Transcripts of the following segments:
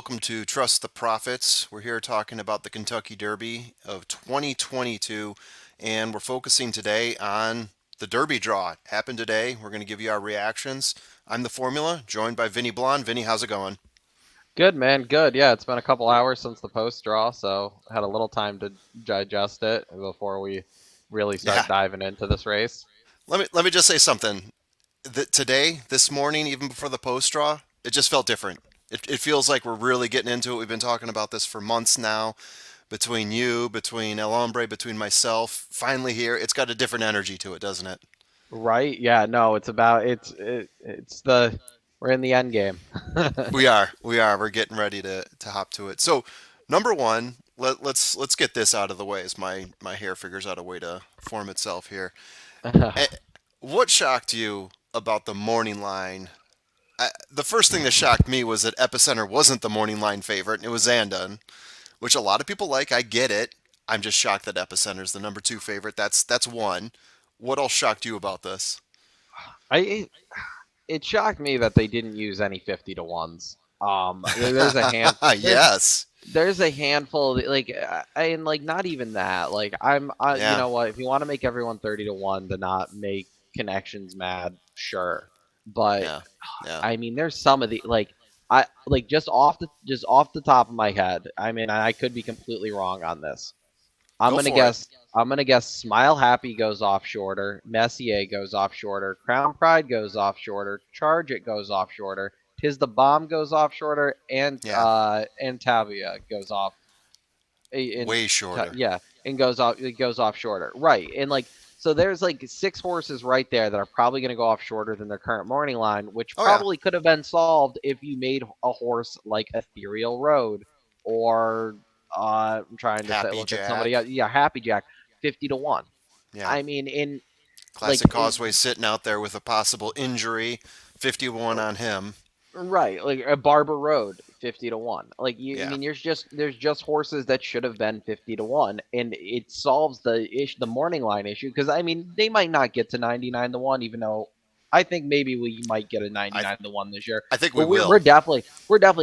welcome to Trust the Profits. We're here talking about the Kentucky Derby of 2022, and we're focusing today on the Derby draw. It happened today. We're going to give you our reactions. I'm the Formula, joined by Vinny Blonde. Vinny, how's it going? Good, man. Good. Yeah, it's been a couple hours since the post draw, so had a little time to digest it before we really Yeah. start diving into this race. Let me just say something. Today, this morning, even before the post draw, it just felt different. It feels like we're really getting into it. We've been talking about this for months now. Between you, between El Hombre, between myself, finally here, it's got a different energy to it, doesn't it? Right? Yeah, no, it's the we're in the end game. We are. We're getting ready to hop to it. So, number one, let's get this out of the way as my hair figures out a way to form itself here. Eh, What shocked you about the morning line? The first thing that shocked me was that Epicenter wasn't the morning line favorite, and it was Zandon, which a lot of people like. I get it. I'm just shocked that Epicenter's the number two favorite. That's one. What else shocked you about this? I it shocked me that they didn't use any 50 to ones. There's a hand Yes. there's a handful and like not even that. Like you Yeah. know what, if you want to make everyone 30 to 1 to not make connections mad, sure. But Yeah. Yeah. I mean, there's some of the I like just off the top of my head. I mean, I could be completely wrong on this. I'm Go gonna for it. guess. I'm gonna guess. Smile Happy goes off shorter. Messier goes off shorter. Crown Pride goes off shorter. Charge It goes off shorter. Tis the Bomb goes off shorter, Yeah. and Tavia goes off in Way shorter. yeah, and goes off shorter. Right. And like so there's like six horses right there that are probably going to go off shorter than their current morning line, which Oh yeah. probably could have been solved if you made a horse like Ethereal Road or I'm trying to Happy look at somebody Jack. else. Yeah, Happy Jack 50 to 1. Yeah. I mean in Classic Causeway sitting out there with a possible injury. 51 on him. right, like a Barber Road, 50 to 1. Like I Yeah. mean, there's just horses that should have been 50 to 1, and it solves the morning line issue because I mean they might not get to 99 to 1, even though I think maybe we might get a I 99 to 1 this year. I think we But we're will. definitely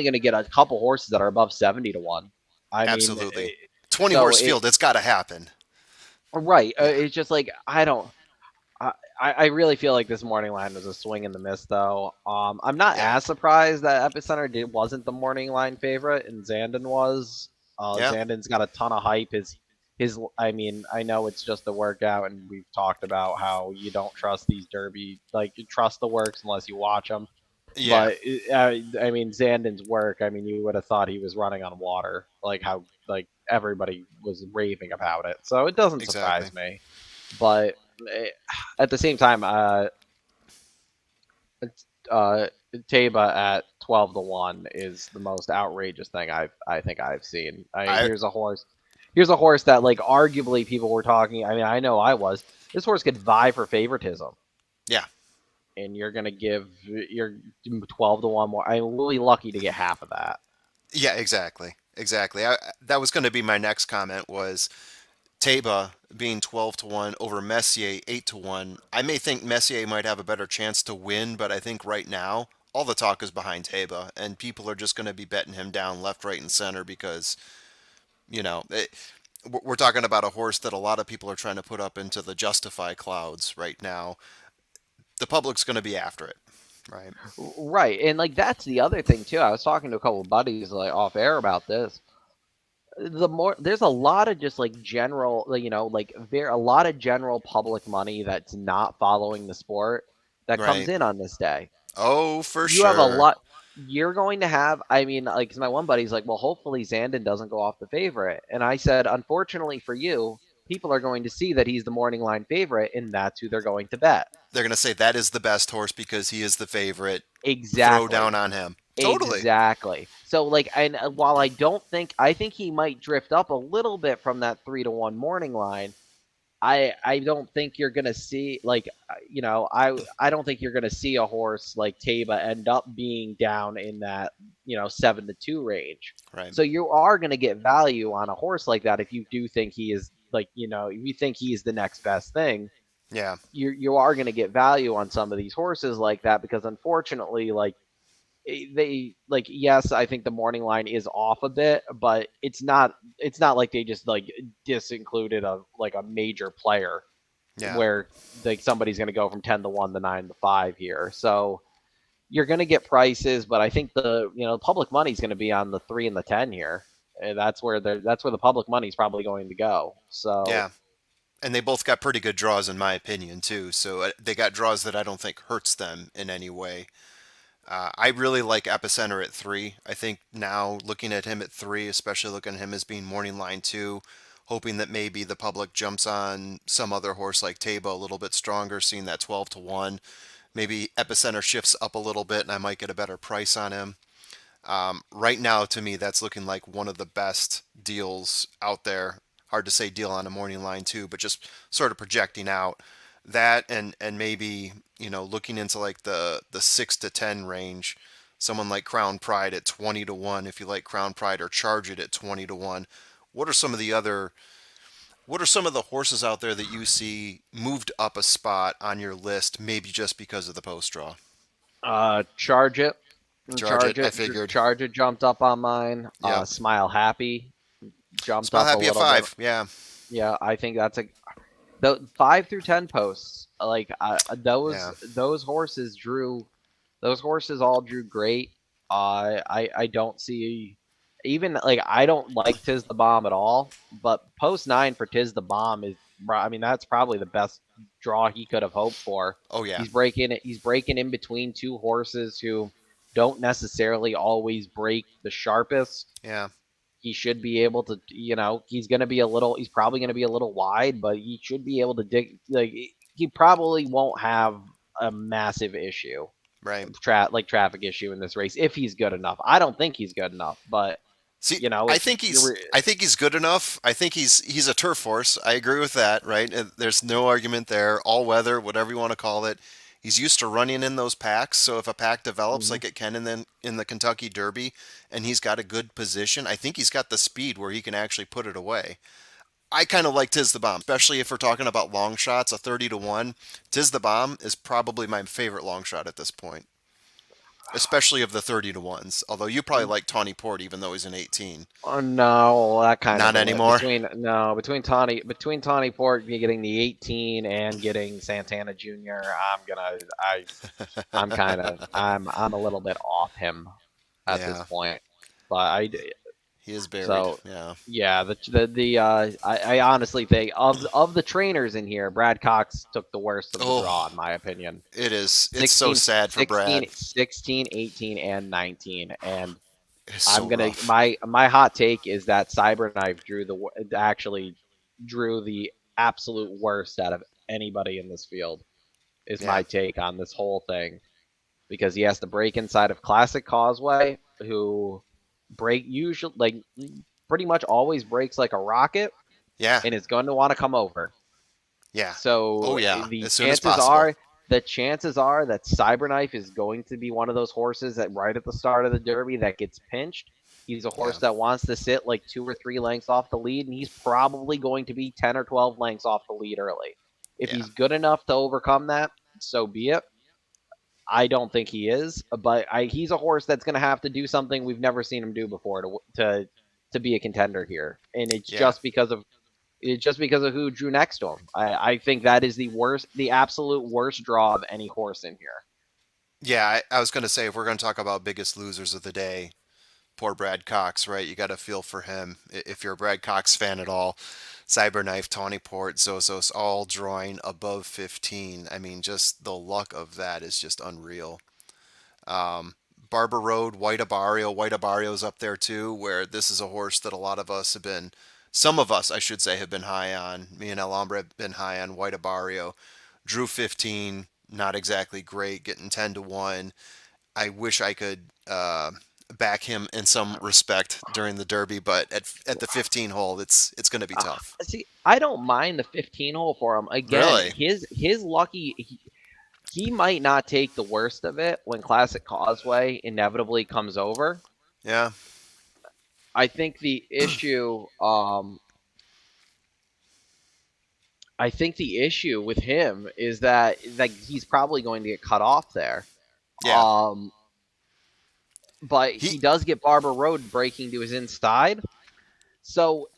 going to get a couple horses that are above 70 to 1. I mean, Absolutely. 20 so horse it field, it's got to happen. right. Yeah. It's just like I don't. I really feel like this morning line was a swing in the miss, though. I'm not Yeah. as surprised that wasn't the morning line favorite, and Zandon was. Yeah. Zandon's got a ton of hype. I mean, I know it's just a workout, and we've talked about how you don't trust these Derby, like you trust the works unless you watch them. Yeah. But I mean, Zandon's work. I mean, you would have thought he was running on water, like how like everybody was raving about it. So it doesn't Exactly. surprise me. But eh, at the same time, uh, Taba at 12 to 1 is the most outrageous thing I think I've seen. I mean, I here's a horse that like arguably people were talking. I mean, I know I was. This horse could vie for favoritism, Yeah. and you're gonna give you're 12 to 1 more. I'm really lucky to get half of that. Yeah, exactly. Exactly. That was going to be my next comment was Taba being 12 to 1 over Messier 8 to 1. I may think Messier might have a better chance to win, but I think right now all the talk is behind Taba and people are just going to be betting him down left, right and center because, you know, we're talking about a horse that a lot of people are trying to put up into the justify clouds right now. The public's going to be after it, right? Right, and like that's the other thing too. I was talking to a couple of buddies like off air about this. There's a lot of just like general like there a lot of general public money that's not following the sport that comes Right. in on this day. Oh, for You have a sure. lot you're going to have. I mean, like 'cause my one buddy's like, well, hopefully Zandon doesn't go off the favorite, and I said, unfortunately for you, people are going to see that he's the morning line favorite, and that's who they're going to bet. They're going to say that is the best horse because he is the favorite. Throw down Exactly. on him. Totally. Exactly. So like, and while I think he might drift up a little bit from that 3 to 1 morning line. I don't think you're gonna see like I don't think you're gonna see a horse like Taba end up being down in that 7 to 2 range. Right. So you are gonna get value on a horse like that if you do think he is like if you think he's the next best thing. Yeah. You are gonna get value on some of these horses like that because unfortunately like they like yes, I think the morning line is off a bit, but it's not like they just like disincluded a like a major player Yeah, where like somebody's going to go from 10 to 1 to 9 to 5 here. So you're going to get prices, but I think the public money is going to be on the 3 and the 10 here. And that's where the public money is probably going to go. So yeah. And they both got pretty good draws in my opinion too. So they got draws that I don't think hurts them in any way. I really like Epicenter at 3. I think now looking at him at 3, especially looking at him as being morning line 2, hoping that maybe the public jumps on some other horse like Taba a little bit stronger, seeing that 12 to 1. Maybe Epicenter shifts up a little bit and I might get a better price on him. Right now, to me, that's looking like one of the best deals out there. Hard to say deal on a morning line too, but just sort of projecting out that and maybe looking into like the 6 to 10 range. Someone like Crown Pride at 20 to 1 if you like Crown Pride, or Charge It at 20 to 1. What are some of the other what are some of the horses out there that you see moved up a spot on your list, maybe just because of the post draw? charge it, Charge It, I figured. charge it jumped up on mine. Yep. Smile happy jumped Smile up a Happy at little bit. 5. Yeah. Yeah, I think that's a the 5 through 10 posts. Like Yeah. those horses drew those horses all drew great. I don't see even like I don't like Tiz the Bomb at all, but post 9 for Tiz the Bomb is I mean that's probably the best draw he could have hoped for. Oh yeah. He's breaking in between two horses who don't necessarily always break the sharpest. Yeah. He should be able to, he's probably going to be a little wide, but he should be able to dig. Like, he probably won't have a massive issue, Right. traffic issue in this race if he's good enough. I don't think he's good enough, but See, I it's think he's good enough. I think he's a turf horse. I agree with that, right? There's no argument there. All weather, whatever you want to call it. He's used to running in those packs, so if a pack develops Mhm. like it can in the Kentucky Derby and he's got a good position, I think he's got the speed where he can actually put it away. I kind of like Tiz the Bomb, especially if we're talking about long shots, a 30 to 1. Tiz the Bomb is probably my favorite long shot at this point, especially of the 30 to 1s. Although you probably like Tawny Port even though he's an 18. Oh no, that kind of Not anymore. between Tawny Port getting the 18 and getting Santana Jr. I'm a little bit off him at this Yeah, point, but I he is buried. so Yeah. yeah I honestly think of the trainers in here, Brad Cox took the worst of the draw in Oh, my opinion. it is. It's so 16, sad for 16, Brad. 16, 18, and 19, and It's so I'm gonna rough. my hot take is that Cyberknife actually drew the absolute worst out of anybody in this field. Is Yeah. my take on this whole thing, because he has to break inside of Classic Causeway, who break usually like pretty much always breaks like a rocket Yeah. and is going to want to come over. Yeah. Oh So yeah. As soon as possible. the chances are that Cyberknife is going to be one of those horses that right at the start of the Derby that gets pinched. He's a Yeah. horse that wants to sit like 2 or 3 lengths off the lead, and he's probably going to be 10 or 12 lengths off the lead early. If Yeah. he's good enough to overcome that, so be it. I don't think he is, but he's a horse that's going to have to do something we've never seen him do before to be a contender here, and Yeah. it's just because of who drew next to him. I think that is the absolute worst draw of any horse in here. Yeah. I was gonna say if we're gonna talk about biggest losers of the day, poor Brad Cox, right? You got to feel for him if you're a Brad Cox fan at all. Cyberknife, Tawny Port, Zozos, all drawing above 15. I mean, just the luck of that is just unreal. Barber Road, White Abarrio's up there too, where this is a horse that a lot of us have been, some of us, I should say, have been high on. Me and Alhambra have been high on White Abarrio. Drew 15, not exactly great, getting 10 to 1. I wish I could back him in some respect during the Derby, but at the 15 hole, it's going to be tough. See, I don't mind the 15 hole for him. Again, Really? his lucky he might not take the worst of it when Classic Causeway inevitably comes over. Yeah. I think the issue I think the issue with him is that like he's probably going to get cut off there. Yeah. Um but He, he does get Barber Road breaking to his inside. So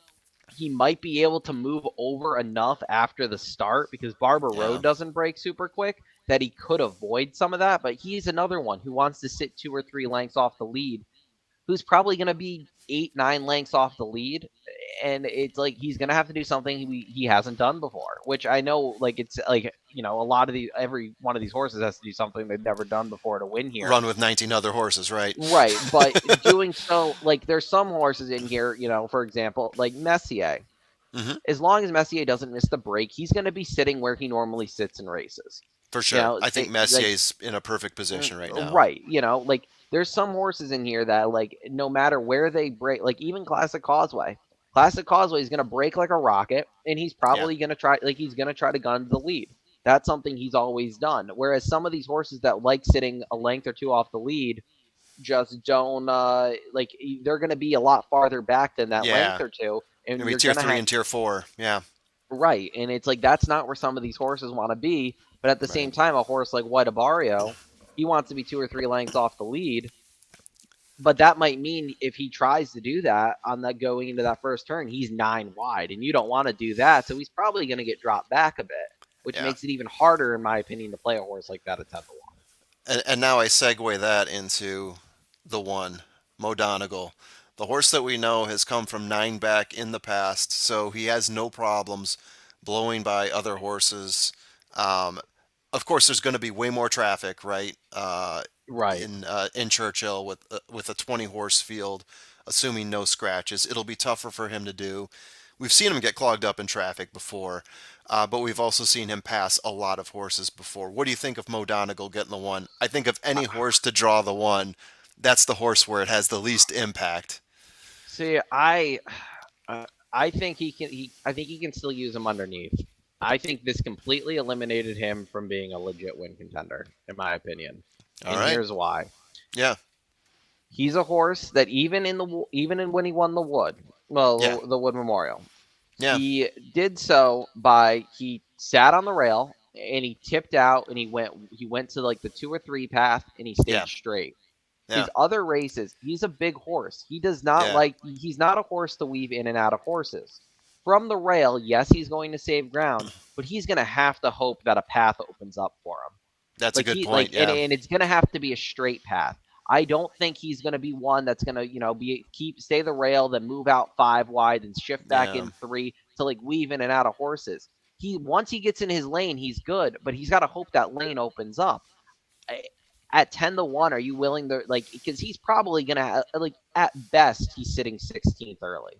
he might be able to move over enough after the start because Barber yeah, Road doesn't break super quick that he could avoid some of that. But he's another one who wants to sit 2 or 3 lengths off the lead, who's probably going to be 8, 9 lengths off the lead. And it's like he's going to have to do something he hasn't done before, which I know, like, it's like, a lot of every one of these horses has to do something they've never done before to win here. run with 19 other horses, right? Right. But doing so, like, there's some horses in here, for example, like Messier. Hmm. As long as Messier doesn't miss the break, he's going to be sitting where he normally sits in races. For You sure. know, I think like, Messier's in a perfect position right now. right. Like, there's some horses in here that, like, no matter where they break, like even Classic Causeway is going to break like a rocket, and he's Yeah. probably going to try, like, he's going to try to gun the lead. That's something he's always done. Whereas some of these horses that like sitting a length or two off the lead just don't, like, they're going to be a lot farther back than that length Yeah. or two, and Maybe you're tier going to three have. and tier four. Yeah. Right, and it's like that's not where some of these horses want to be. But at the same Right. time, a horse like White Abario, he wants to be 2 or 3 lengths off the lead. But that might mean if he tries to do that on that going into that first turn, he's 9 wide, and you don't want to do that. So he's probably going to get dropped back a bit, which Yeah. makes it even harder, in my opinion, to play a horse like that at 10 to 1. And now I segue that into the one, Mo Donegal. The horse that we know has come from 9 back in the past, so he has no problems blowing by other horses. Um, of course, there's going to be way more traffic, right? Right. In Churchill with a 20 horse field, assuming no scratches, it'll be tougher for him to do. We've seen him get clogged up in traffic before, but we've also seen him pass a lot of horses before. What do you think of Mo Donegal getting the one? I think of any horse to draw the one, that's the horse where it has the least impact. See, I think he can. I think he can still use him underneath. I think this completely eliminated him from being a legit win contender, in my opinion. All And right. here's why: Yeah. he's a horse that even when he won the Wood, Yeah. well, the Wood Memorial, Yeah. he did so by he sat on the rail and he tipped out and he went to like the 2 or 3 path and he Yeah. stayed straight. Yeah. His other races, he's a big horse. He does not Yeah. like, he's not a horse to weave in and out of horses. From the rail, yes, he's going to save ground, but he's going to have to hope that a path opens up for him. That's a Like good he point. like Yeah. and it's going to have to be a straight path. I don't think he's going to be one that's going to, be stay the rail, then move out 5 wide and shift back Yeah. in 3 to like weave in and out of horses. Once he gets in his lane, he's good, but he's got to hope that lane opens up. At 10 to 1, are you willing to, like, because he's probably gonna, like, at best he's sitting 16th early.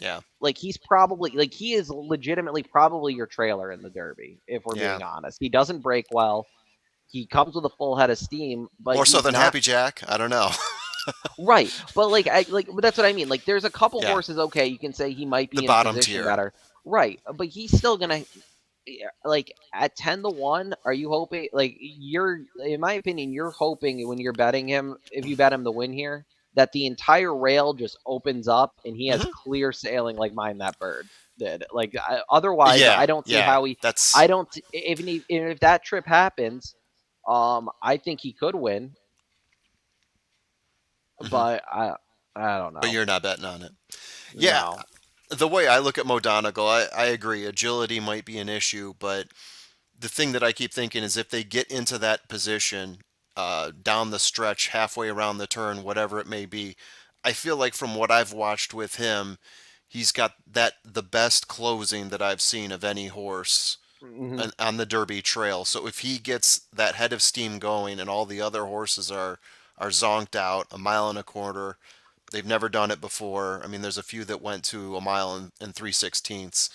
Yeah. Like, he's probably, like, he is legitimately probably your trailer in the Derby, if we're Yeah. being honest. He doesn't break well. He comes with a full head of steam, but More so he's than not Happy Jack. I don't know. right. But but that's what I mean. Like, there's a couple Yeah. horses. Okay, you can say he might The be in bottom position tier. better. Right, but he's still gonna, yeah, like, at 10 to 1. Are you hoping, like, in my opinion, you're hoping when you're betting him, if you bet him to win here, that the entire rail just opens up and he has Hmm. clear sailing like Mind That Bird did. Like, otherwise, Yeah. I don't see Yeah. how he. That's. I don't if that trip happens. I think he could win, Mhm. but I don't But know. you're not betting on it. Yeah, No. the way I look at Mo Donegal, I agree. Agility might be an issue, but the thing that I keep thinking is if they get into that position down the stretch, halfway around the turn, whatever it may be, I feel like from what I've watched with him, he's got the best closing that I've seen of any horse Hmm. on the Derby Trail. So if he gets that head of steam going and all the other horses are zonked out a mile and a quarter, they've never done it before. I mean, there's a few that went to a mile and 3/16.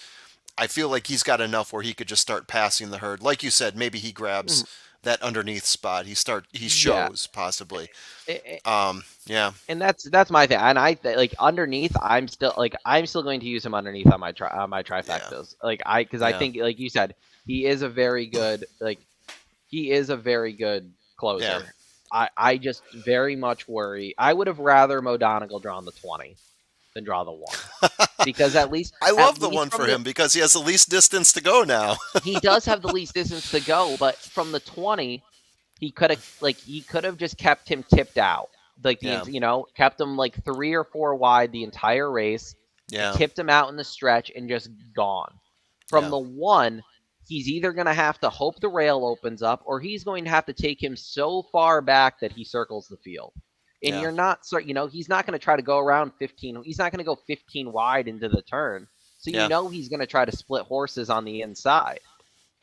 I feel like he's got enough where he could just start passing the herd. Like you said, maybe he grabs that underneath spot. He Yeah. shows possibly. I- Yeah. and that's my thing. And like underneath, I'm still going to use him underneath on my Yeah. trifectas. Like because I Yeah. think, like you said, he is a very good, he is a very good Yeah. closer. I just very much worry. I would have rather Mo Donegal drawn the 20 than draw the 1, because I at love the least one from for the him because he has the least distance to go now. he does have the least distance to go, but from the 20, he could have just kept him tipped out. Like Yeah. kept him like 3 or 4 wide the entire race, Yeah. tipped him out in the stretch, and just gone. From Yeah. the one, he's either going to have to hope the rail opens up, or he's going to have to take him so far back that he circles the field. And Yeah. you're not, he's not going to try to go around 15. He's not going to go 15 wide into the turn. So Yeah. he's going to try to split horses on the inside.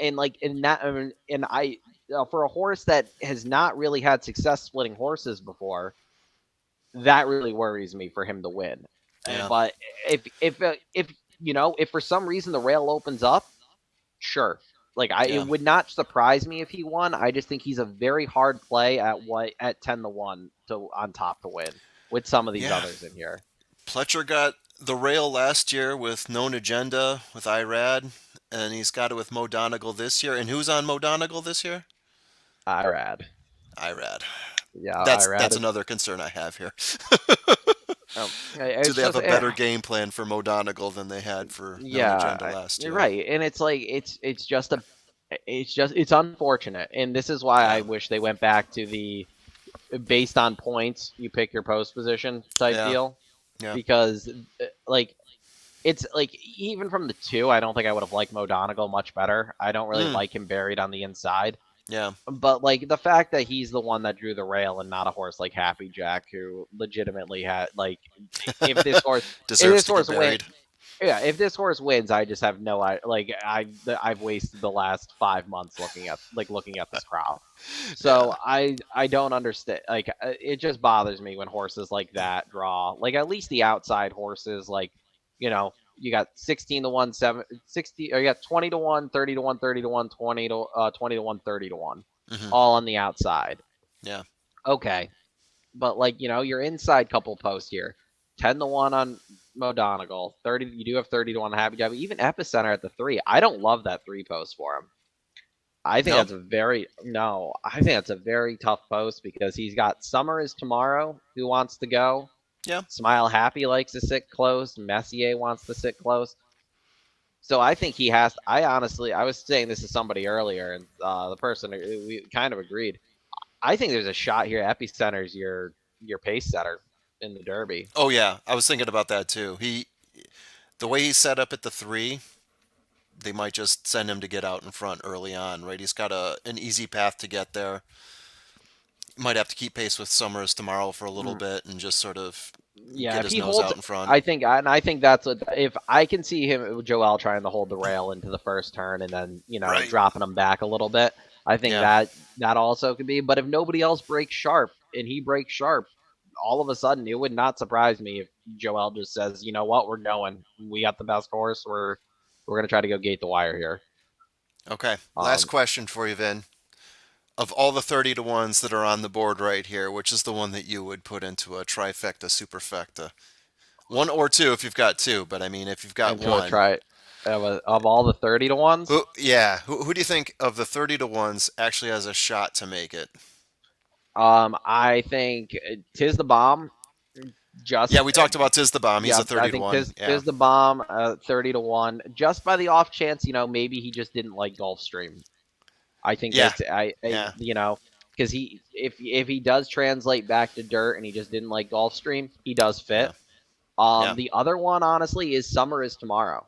And like in that, and I for a horse that has not really had success splitting horses before, that really worries me for him to win. Yeah. But if for some reason the rail opens up, sure. Like it Yeah. would not surprise me if he won. I just think he's a very hard play at 10 to 1 to on top to win with some of these Yeah. others in here. Pletcher got the rail last year with Known Agenda with Irad, and he's got it with Mo Donegal this year. And who's on Mo Donegal this year? Irad. Irad. Yeah, That's Irad. another concern I have here. Do It's they have just a better game plan for Mo Donegal than they had for Known yeah, Agenda last you're year? right. And it's like it's unfortunate. And this is why I Yeah. wish they went back to the based on points, you pick your post position type Yeah. deal Yeah. because like it's like even from the two, I don't think I would have liked Mo Donegal much better. I don't really Mm. like him buried on the inside. Yeah. But like the fact that he's the one that drew the rail and not a horse like Happy Jack, who legitimately had like, if this horse, if Deserves this to get horse went, buried. yeah, if this horse wins, I just have no, I've wasted the last 5 months looking at this crop. Yeah. So I don't understand. Like it just bothers me when horses like that draw. Like at least the outside horses, like you got 16 to 1, 7, 60, or you got 20 to 1, 30 to 1, 30 to 1, 20 to 1, 30 to 1, Hmm. all on the outside. Yeah. Okay, but like your inside couple posts here, 10 to 1 on Mo Donegal, 30. You do have 30 to 1 Happy Jack, even Epicenter at the 3. I don't love that 3 post for him. I think No. that's a very no. I think that's a very tough post because he's got Summer is tomorrow who wants to go. Yeah. Smile Happy likes to sit close. Messier wants to sit close. So I think he has. I honestly, I was saying this to somebody earlier, and the person we kind of agreed. I think there's a shot here. Epicenter's your pace setter in the Derby. Oh yeah. I was thinking about that too. The way he's set up at the three, they might just send him to get out in front early on, right? He's got an easy path to get there. Might have to keep pace with Summers tomorrow for a little Mm, bit and just sort of Yeah, get if his he nose holds, out in front. I think that's if I can see him Joel trying to hold the rail into the first turn and then Right. dropping him back a little bit. I think Yeah. that also could be. But if nobody else breaks sharp and he breaks sharp, all of a sudden it would not surprise me if Joel just says, you know what, we're going. We got the best horse. We're gonna try to go gate the wire here. Okay. Last Um, question for you, Vin. Of all the 30 to ones that are on the board right here, which is the one that you would put into a trifecta, superfecta? One or two if you've got two, but I mean, if you've got into a one, try of all the 30 to ones. who do you think of the 30 to ones actually has a shot to make it? I think Tis the Bomb. Yeah, Just we talked about Tiz the Bomb. He's Yeah, a I 30 to think 1. Yeah. Tis the Bomb, 30 to 1, just by the off chance, maybe he just didn't like Gulfstream. I think Yeah. that's Yeah. because if he does translate back to dirt and he just didn't like Gulfstream, he does fit. Yeah. Yeah. The other one honestly is Summer is Tomorrow.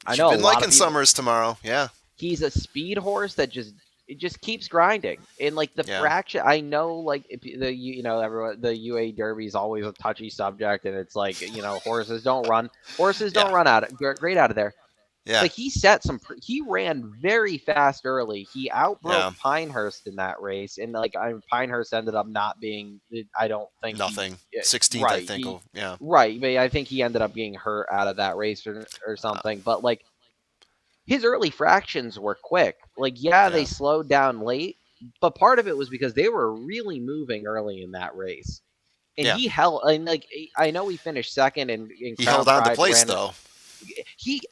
I You've know a been lot of liking people. Summers tomorrow. Yeah. He's a speed horse that just keeps grinding. And like the Yeah. fraction, I know like if everyone the UA Derby is always a touchy subject, and it's like horses Yeah. don't run out great out of there. Yeah. But he ran very fast early. He outbroke Yeah. Pinehurst in that race, and like Pinehurst ended up not being. I don't think he Nothing. 16th, I right think. he Oh, yeah. right, but I think he ended up being hurt out of that race or Uh, something. But like his early fractions were quick. Like, yeah, they yeah. slowed down late, but part of it was because they were really moving early in that race. And Yeah. he held, and like, I know he finished second, and He Crown held on to Pride place, ran. though.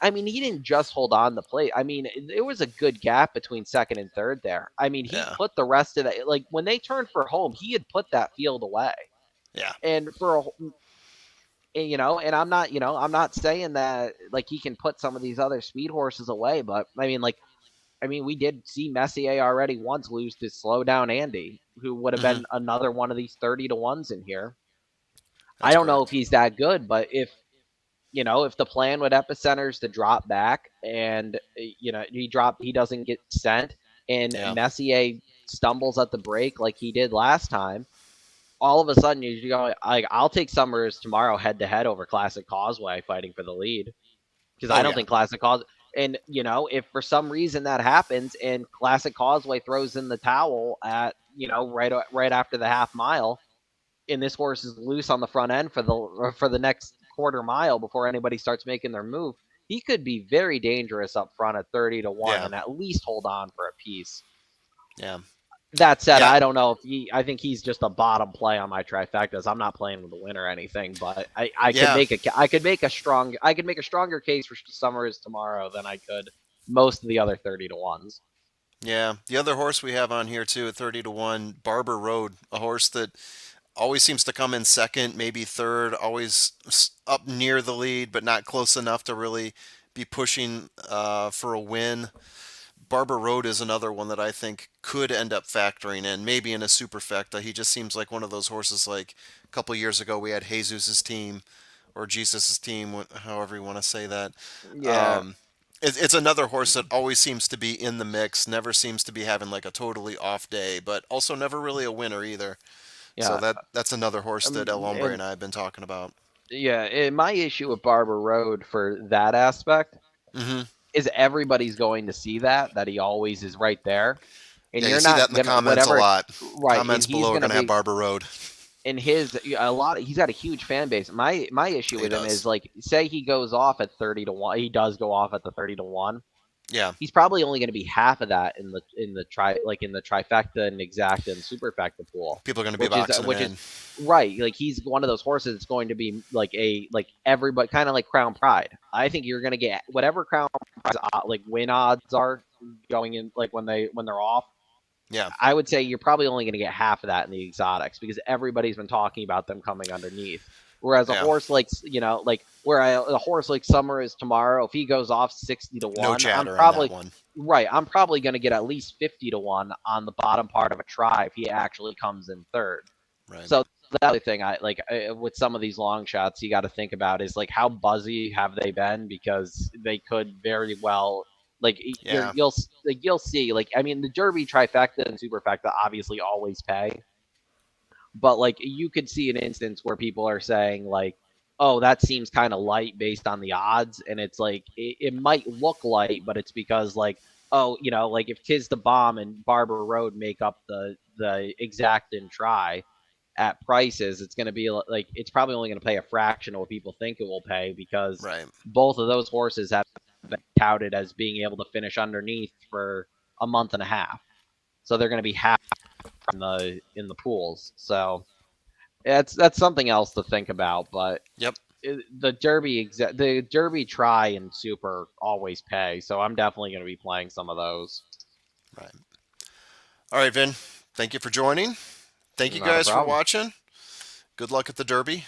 I mean, he didn't just hold on the plate. I mean, there was a good gap between second and third there. I mean, he Yeah. put the rest of that, like, when they turned for home, he had put that field away. Yeah. And and I'm not saying that, like, he can put some of these other speed horses away, but I mean, like, I mean, we did see Messier already once lose to slow down Andy, who would have Hmm. been another one of these 30 to ones in here. I That's don't know if correct. he's that good, but if the plan with Epicenter is to drop back and he doesn't get sent, and Yeah. Messier stumbles at the break like he did last time, all of a sudden you go like, I'll take Summers tomorrow head to head over Classic Causeway fighting for the lead, because I Oh don't yeah. think Classic Causeway. And if for some reason that happens and Classic Causeway throws in the towel at right after the half mile, and this horse is loose on the front end for the next quarter mile before anybody starts making their move, he could be very dangerous up front at 30 to 1 Yeah. and at least hold on for a piece. Yeah. That said, Yeah. I don't know if I think he's just a bottom play on my trifectas. I'm not playing with the win or anything, but Yeah. I could make a stronger case for Summers tomorrow than I could most of the other 30 to 1s. Yeah. The other horse we have on here too at 30 to 1, Barber Road, a horse that always seems to come in second, maybe third, always up near the lead, but not close enough to really be pushing for a win. Barber Road is another one that I think could end up factoring in, maybe in a superfecta. He just seems like one of those horses like a couple years ago we had Jesus's team or Jesus's team, however you want to say that. Yeah, Um, it's another horse that always seems to be in the mix, never seems to be having like a totally off day, but also never really a winner either. So yeah, that's another horse that El Hombre and and I have been talking about. yeah. And my issue with Barber Road for that aspect Hmm. is everybody's going to see that he always is right there, and Yeah, you you're see that not in the gonna comments a whatever. lot. Right, and Comments he's below are gonna going to have be Barber Road. in his a lot. He's got a huge fan base. My issue He with him is, does. like, say he goes off at 30 to 1. He does go off at the 30 to 1. Yeah, He's probably only going to be half of that in the trifecta and exacta and superfecta pool, people are going to be which is boxing him in. right. Like, he's one of those horses that's going to be like everybody, kind of like Crown Pride. I think you're going to get whatever Crown Pride's like win odds are going in, like when they're off. Yeah, I would say you're probably only going to get half of that in the exotics, because everybody's been talking about them coming underneath. Whereas a yeah. horse like a horse like Summer is tomorrow, if he goes off 60 to No 1, I'm chatter on that probably one. right. I'm probably going to get at least 50 to 1 on the bottom part of a try if he actually comes in third. Right. So the other thing with some of these long shots, you got to think about is, like, how buzzy have they been, because they could very well, like, Yeah, you'll see, like, I mean, the Derby trifecta and superfecta obviously always pay, but, like, you could see an instance where people are saying, like, oh, that seems kind of light based on the odds, and it's like it might look light, but it's because, like, oh, like, if Tis the Bomb and Barber Road make up the exact and try at prices, it's going to be like, it's probably only going to pay a fraction of what people think it will pay, because right. both of those horses have been touted as being able to finish underneath for a month and a half. So they're going to be half in the pools. So that's something else to think about. But Yep. the Derby try and super always pay. So I'm definitely going to be playing some of those. Right. All right, Vin. Thank you for joining. Thank you Not a guys for problem. watching. Good luck at the Derby.